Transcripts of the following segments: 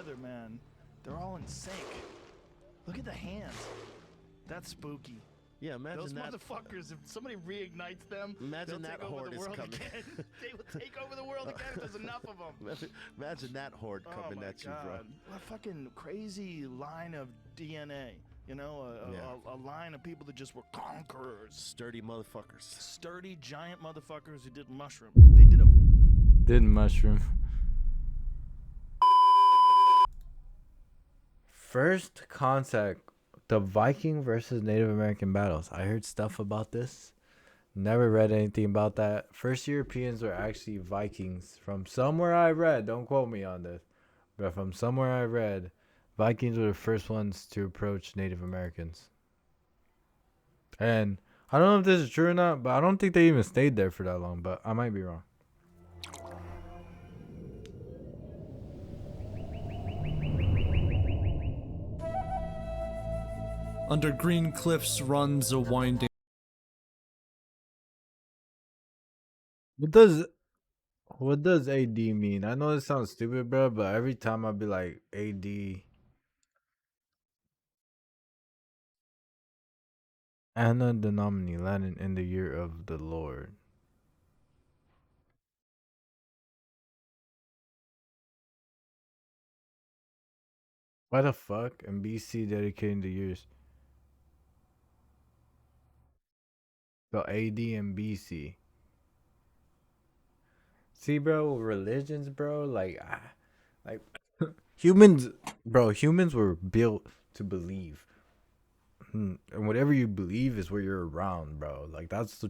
together, man. They're all in sync. Look at the hands. That's spooky. Yeah, imagine Those that. motherfuckers, if somebody reignites them, Imagine they'll that take over horde the is world coming. again. They will take over the world again if there's enough of them. Imagine that horde coming at you, bro. What a fucking crazy line of DNA. You know, a line of people that just were conquerors. Sturdy motherfuckers. Sturdy, giant motherfuckers who did mushroom. They did a... Did mushroom. First contact, the Viking versus Native American battles. I heard stuff about this. Never read anything about that. First Europeans were actually Vikings. From somewhere I read, don't quote me on this, but from somewhere I read, Vikings were the first ones to approach Native Americans. And I don't know if this is true or not, but I don't think they even stayed there for that long, but I might be wrong. Under green cliffs runs a winding. What does AD mean? I know it sounds stupid, bro, but every time I'd be like AD. Anno Domini, Latin, in the year of the Lord. Why the fuck? And BC dedicating the years. So AD and BC. See, bro, religions, bro, like humans, bro, humans were built to believe. And whatever you believe is where you're around, bro. Like, that's the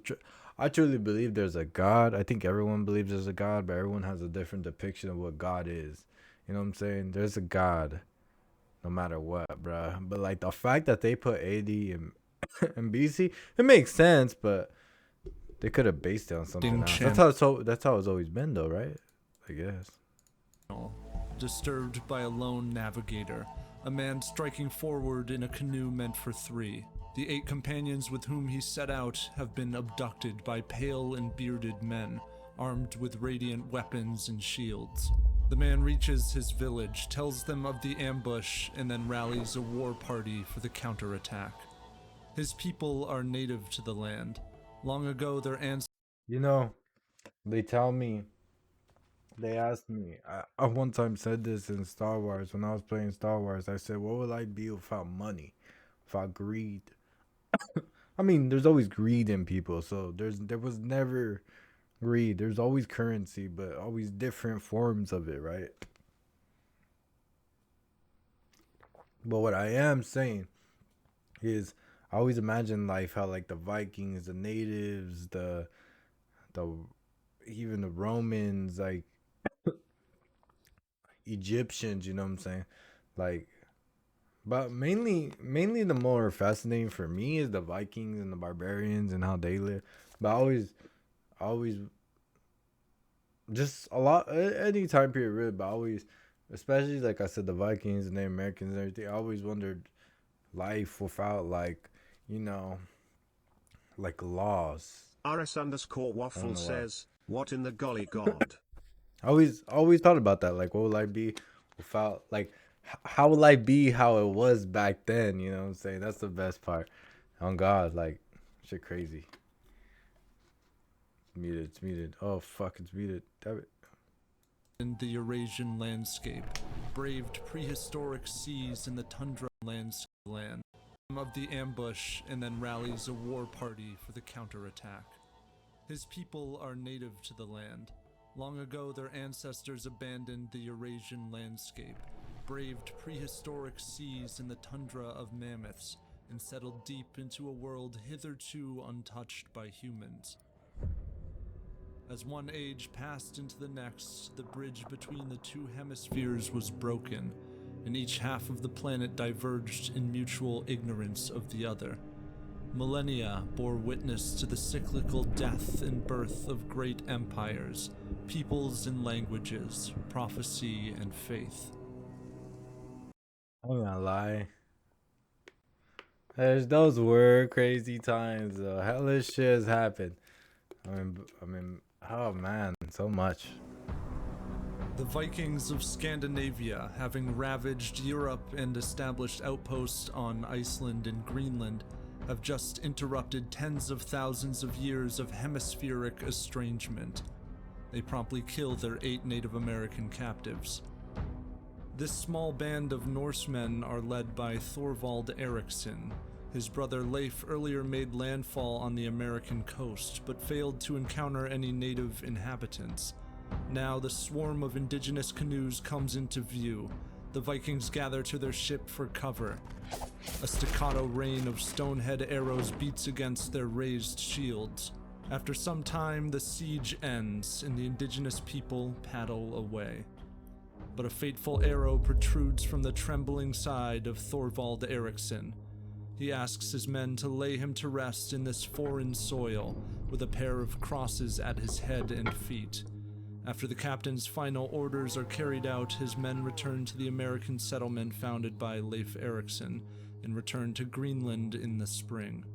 I truly believe there's a God. I think everyone believes there's a God, but everyone has a different depiction of what God is. You know what I'm saying? There's a God, no matter what, bro. But like the fact that they put AD and BC, it makes sense, but they could have based it on something else. That's how it's always been, though, right? I guess. Disturbed by a lone navigator, a man striking forward in a canoe meant for three. The 8 companions with whom he set out have been abducted by pale and bearded men, armed with radiant weapons and shields. The man reaches his village, tells them of the ambush, and then rallies a war party for the counterattack. His people are native to the land. Long ago, their ancestors... You know, they asked me, I one time said this in Star Wars, when I was playing Star Wars, I said, what would I be without money, without greed? I mean, there's always greed in people, so there was never greed. There's always currency, but always different forms of it, right? But what I am saying is, I always imagine life how like the Vikings, the natives, the even the Romans, like Egyptians, you know what I'm saying? Like, but mainly the more fascinating for me is the Vikings and the barbarians and how they live. But I always just a lot any time period really, but I always, especially like I said, the Vikings and the Americans and everything, I always wondered life without like, you know, like laws. RS_waffle says, what in the golly god? I always thought about that. Like, what would I be without, like, how will I be how it was back then? You know what I'm saying? That's the best part. On God, like, shit crazy. It's muted. Oh, fuck, it's muted. Damn it. In the Eurasian landscape, braved prehistoric seas in the tundra landscape land. Of the ambush, and then rallies a war party for the counterattack. His people are native to the land. Long ago, their ancestors abandoned the Eurasian landscape, braved prehistoric seas in the tundra of mammoths, and settled deep into a world hitherto untouched by humans. As one age passed into the next, the bridge between the two hemispheres was broken, and each half of the planet diverged in mutual ignorance of the other. Millennia bore witness to the cyclical death and birth of great empires, peoples and languages, prophecy and faith. I'm not gonna lie. Those were crazy times, though. Hellish shit has happened. I mean, oh man, so much. The Vikings of Scandinavia, having ravaged Europe and established outposts on Iceland and Greenland, have just interrupted tens of thousands of years of hemispheric estrangement. They promptly kill their 8 Native American captives. This small band of Norsemen are led by Thorvald Eriksson. His brother Leif earlier made landfall on the American coast, but failed to encounter any native inhabitants. Now the swarm of indigenous canoes comes into view. The Vikings gather to their ship for cover. A staccato rain of stonehead arrows beats against their raised shields. After some time, the siege ends, and the indigenous people paddle away. But a fateful arrow protrudes from the trembling side of Thorvald Eriksson. He asks his men to lay him to rest in this foreign soil, with a pair of crosses at his head and feet. After the captain's final orders are carried out, his men return to the American settlement founded by Leif Erikson, and return to Greenland in the spring.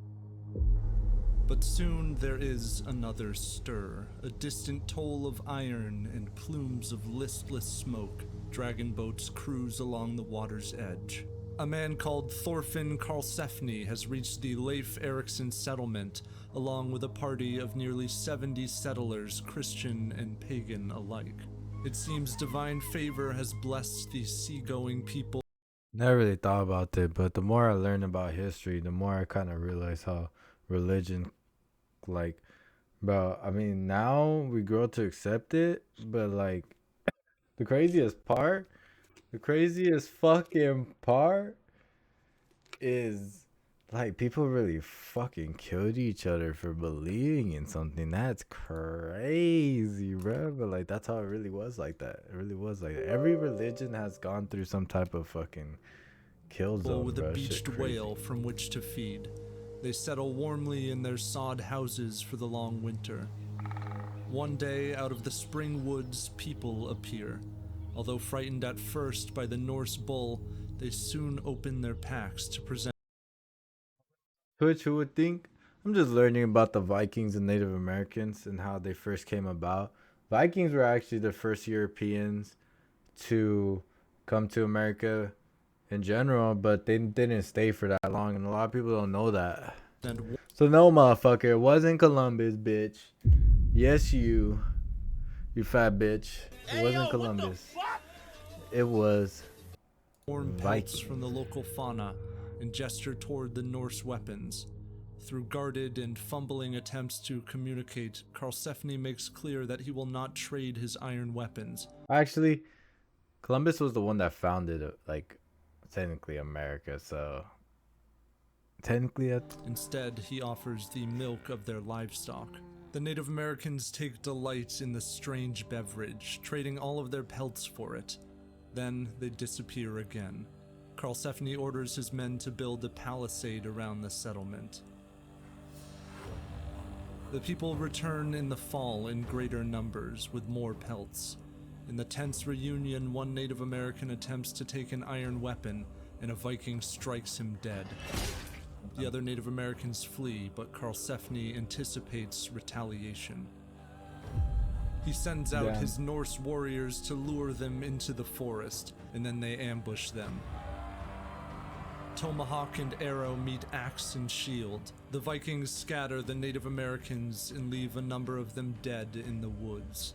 But soon there is another stir, a distant toll of iron and plumes of listless smoke. Dragon boats cruise along the water's edge. A man called Thorfinn Karlsefni has reached the Leif Erikson settlement, along with a party of nearly 70 settlers, Christian and pagan alike. It seems divine favor has blessed these seagoing people. Never really thought about it, but the more I learn about history, the more I kind of realize how religion, like, bro, I mean, now we grow to accept it, but like, the craziest fucking part is, like, people really fucking killed each other for believing in something. That's crazy, bro. But like, that's how it really was like that. It really was like that. Every religion has gone through some type of fucking kill zone, With bro. a beached whale from which to feed. They settle warmly in their sod houses for the long winter. One day, out of the spring woods, people appear. Although frightened at first by the Norse bull, they soon open their packs to present. Which who would think? I'm just learning about the Vikings and Native Americans and how they first came about. Vikings were actually the first Europeans to come to America in general, but they didn't stay for that long, and a lot of people don't know that. So no, motherfucker, it wasn't Columbus, bitch. Yes, you fat bitch. It wasn't Columbus. It was Worn pelts from the local fauna and gesture toward the Norse weapons. Through guarded and fumbling attempts to communicate, Karlsefni makes clear that he will not trade his iron weapons. Actually, Columbus was the one that founded, like, technically America, so technically Instead, he offers the milk of their livestock. The Native Americans take delight in the strange beverage, trading all of their pelts for it. Then they disappear again. Karlsefni orders his men to build a palisade around the settlement. The people return in the fall in greater numbers with more pelts. In the tense reunion, one Native American attempts to take an iron weapon, and a Viking strikes him dead. The other Native Americans flee, but Karlsefni anticipates retaliation. He sends out his Norse warriors to lure them into the forest, and then they ambush them. Tomahawk and arrow meet axe and shield. The Vikings scatter the Native Americans and leave a number of them dead in the woods.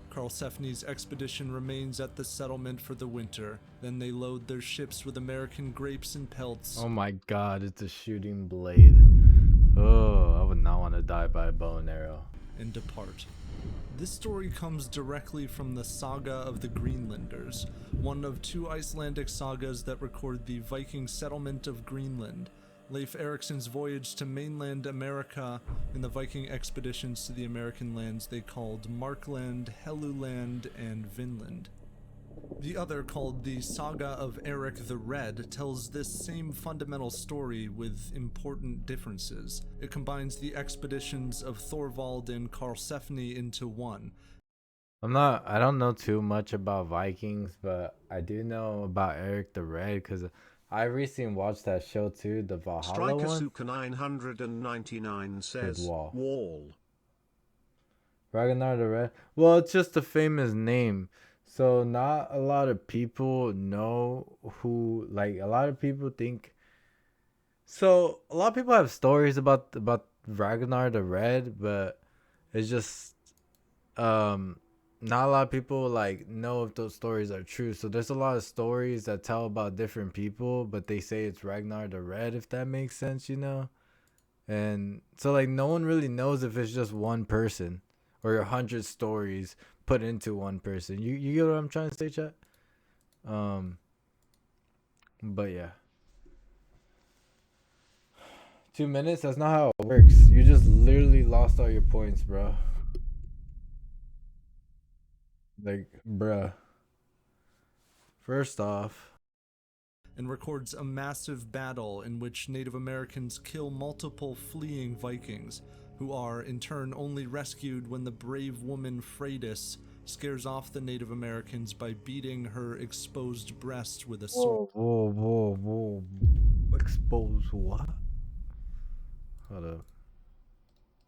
Karlsefni's expedition remains at the settlement for the winter. Then they load their ships with American grapes and pelts. Oh my god, it's a shooting blade. Oh, I would not want to die by a bow and arrow. And depart. This story comes directly from the Saga of the Greenlanders, one of 2 Icelandic sagas that record the Viking settlement of Greenland, Leif Erikson's voyage to mainland America, and the Viking expeditions to the American lands they called Markland, Helluland, and Vinland. The other, called the Saga of Eric the Red, tells this same fundamental story with important differences. It combines the expeditions of Thorvald and Karlsefni into one. I don't know too much about Vikings, but I do know about Eric the Red because I recently watched that show too, the Valhalla Striker one. Suka 999 says, Wall. Ragnar the Red. Well, it's just a famous name. So not a lot of people know who, like, a lot of people think. So a lot of people have stories about Ragnar the Red, but it's just not a lot of people like know if those stories are true. So there's a lot of stories that tell about different people, but they say it's Ragnar the Red, if that makes sense, you know? And so like no one really knows if it's just one person or 100 stories put into one person. You get what I'm trying to say, chat? Um, but yeah. 2 minutes? That's not how it works. You just literally lost all your points, bro. Like, bruh. First off, and records a massive battle in which Native Americans kill multiple fleeing Vikings, who are in turn only rescued when the brave woman Freydis scares off the Native Americans by beating her exposed breast with a sword. whoa. Expose what? Hold up.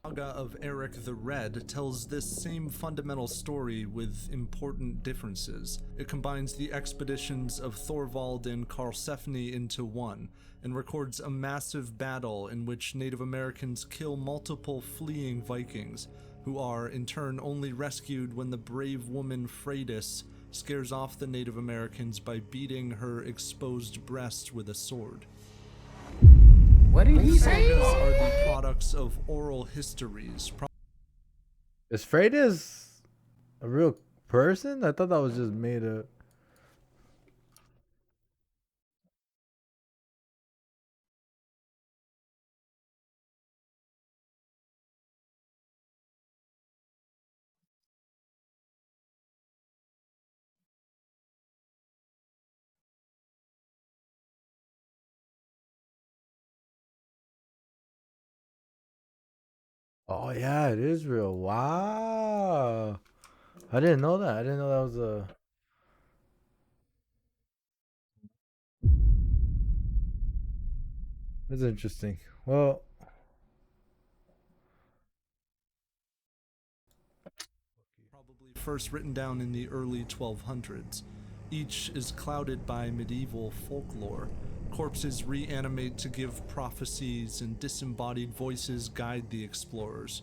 Saga of Eric the Red tells this same fundamental story with important differences. It combines the expeditions of Thorvald and Karlsefni into one, and records a massive battle in which Native Americans kill multiple fleeing Vikings, who are in turn only rescued when the brave woman Freydis scares off the Native Americans by beating her exposed breast with a sword. What did he Both say? sagas are the products of oral histories. Is Freydis a real person? I thought that was just made up. Oh yeah, it is real. Wow. I didn't know that. I didn't know that was a. That's interesting. Well, Probably first written down in the early 1200s. Each is clouded by medieval folklore. Corpses reanimate to give prophecies, and disembodied voices guide the explorers.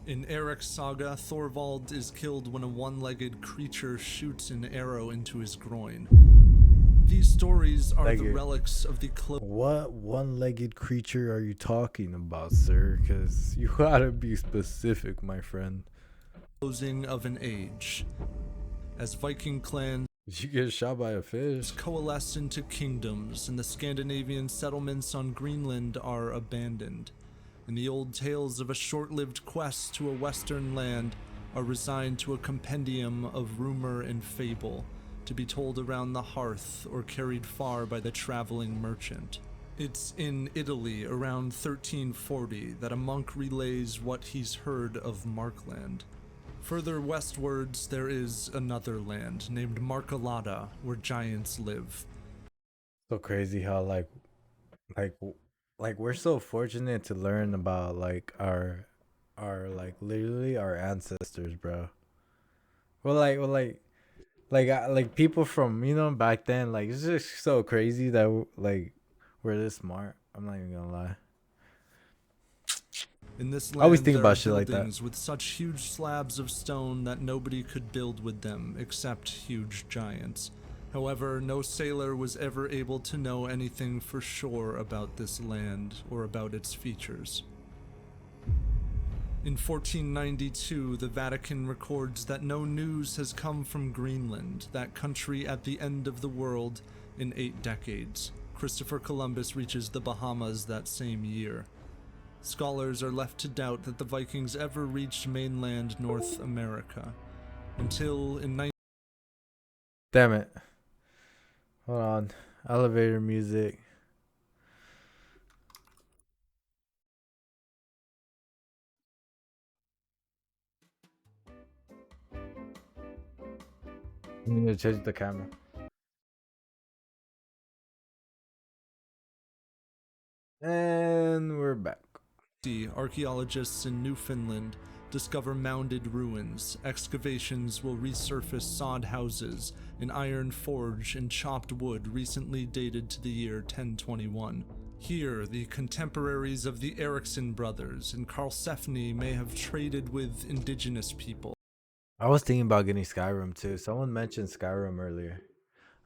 In Eric's saga, Thorvald is killed when a one-legged creature shoots an arrow into his groin. These stories are the relics of the what one-legged creature are you talking about, sir? Because you gotta be specific, my friend. closing of an age. As Viking clans Did you get shot by a fish? coalesce into kingdoms, and the Scandinavian settlements on Greenland are abandoned, and the old tales of a short-lived quest to a western land are resigned to a compendium of rumor and fable, to be told around the hearth or carried far by the traveling merchant. It's in Italy around 1340 that a monk relays what he's heard of Markland. Further westwards, there is another land named Markalata, where giants live. So crazy how like like we're so fortunate to learn about like our like literally our ancestors, bro. Like people from back then. Like it's just so crazy that like we're this smart. I'm not even gonna lie. In this I always land, think there about are shit like that. buildings with such huge slabs of stone that nobody could build with them except huge giants. However, no sailor was ever able to know anything for sure about this land or about its features. In 1492, the Vatican records that no news has come from Greenland, that country at the end of the world, in 8 decades. Christopher Columbus reaches the Bahamas that same year. Scholars are left to doubt that the Vikings ever reached mainland North America, until in Damn it. Hold on. Elevator music. You need to change the camera. And we're back. archaeologists in Newfoundland discover mounded ruins. Excavations will resurface sod houses, an iron forge, and chopped wood recently dated to the year 1021. Here, the contemporaries of the Erickson brothers and Karlsefni may have traded with indigenous people. I was thinking about getting Skyrim too. Someone mentioned Skyrim earlier.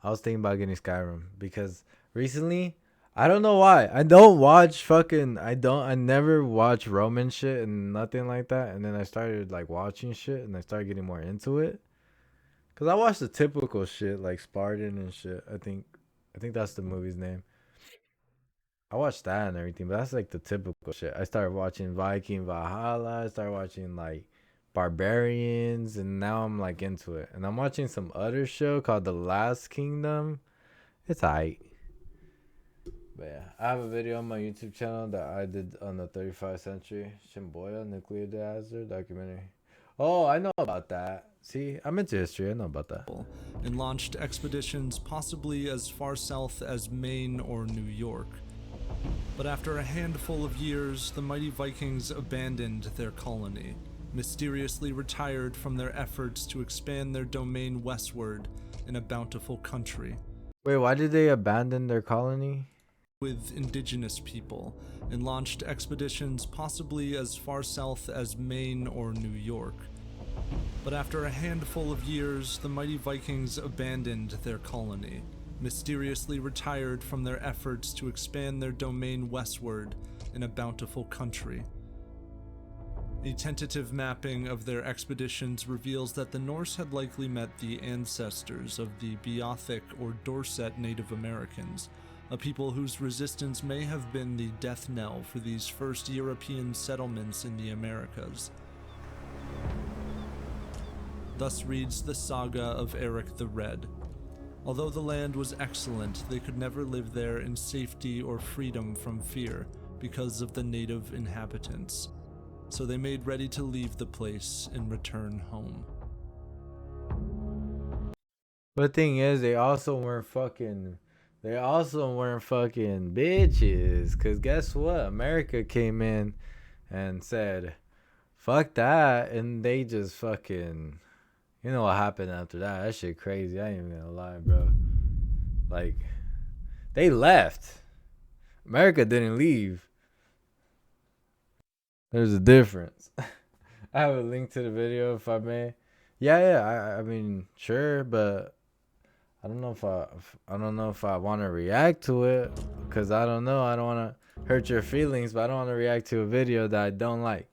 I was thinking about getting Skyrim because recently, I don't know why. I never watch Roman shit and nothing like that. And then I started like watching shit and I started getting more into it. Cause I watched the typical shit like Spartan and shit. I think that's the movie's name. I watched that and everything, but that's like the typical shit. I started watching Viking Valhalla. I started watching like Barbarians, and now I'm like into it. And I'm watching some other show called The Last Kingdom. It's aight. But yeah, I have a video on my YouTube channel that I did on the 35th century Shimboya nuclear disaster documentary. Oh, I know about that. See, I'm into history. I know about that. And launched expeditions possibly as far south as Maine or New York. But after a handful of years, the mighty Vikings abandoned their colony, mysteriously retired from their efforts to expand their domain westward in a bountiful country. Wait, why did they abandon their colony? With indigenous people, and launched expeditions possibly as far south as Maine or New York. But after a handful of years, the mighty Vikings abandoned their colony, mysteriously retired from their efforts to expand their domain westward in a bountiful country. A tentative mapping of their expeditions reveals that the Norse had likely met the ancestors of the Beothic or Dorset Native Americans, a people whose resistance may have been the death knell for these first European settlements in the Americas. Thus reads the saga of Eric the Red. Although the land was excellent, they could never live there in safety or freedom from fear because of the native inhabitants. So they made ready to leave the place and return home. But the thing is, they also weren't fucking bitches. Cause guess what? America came in and said, fuck that. And they just fucking, you know what happened after that? That shit crazy. I ain't even gonna lie, bro. Like, they left. America didn't leave. There's a difference. I have a link to the video if I may. Yeah. I mean, sure, but I don't know if I want to react to it, because I don't know. I don't want to hurt your feelings, but I don't want to react to a video that I don't like.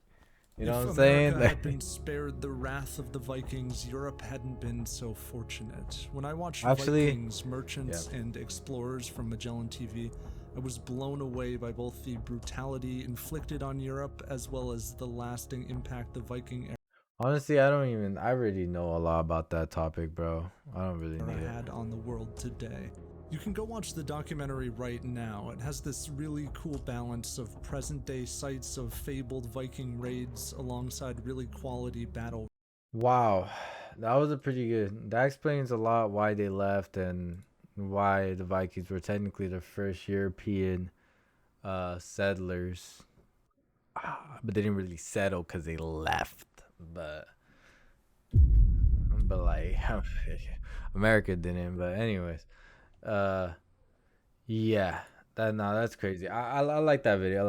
You know what I'm saying? If America had been spared the wrath of the Vikings, Europe hadn't been so fortunate. When I watched Vikings, merchants, and explorers from Magellan TV, I was blown away by both the brutality inflicted on Europe as well as the lasting impact the Viking Honestly, I already know a lot about that topic, bro. I don't really need it. Had on the world today. You can go watch the documentary right now. It has this really cool balance of present-day sites of fabled Viking raids alongside really quality battle. Wow, that was a pretty good. That explains a lot why they left and why the Vikings were technically the first European settlers. But they didn't really settle because they left. But like America didn't. But anyways, yeah, that's crazy. I like that video.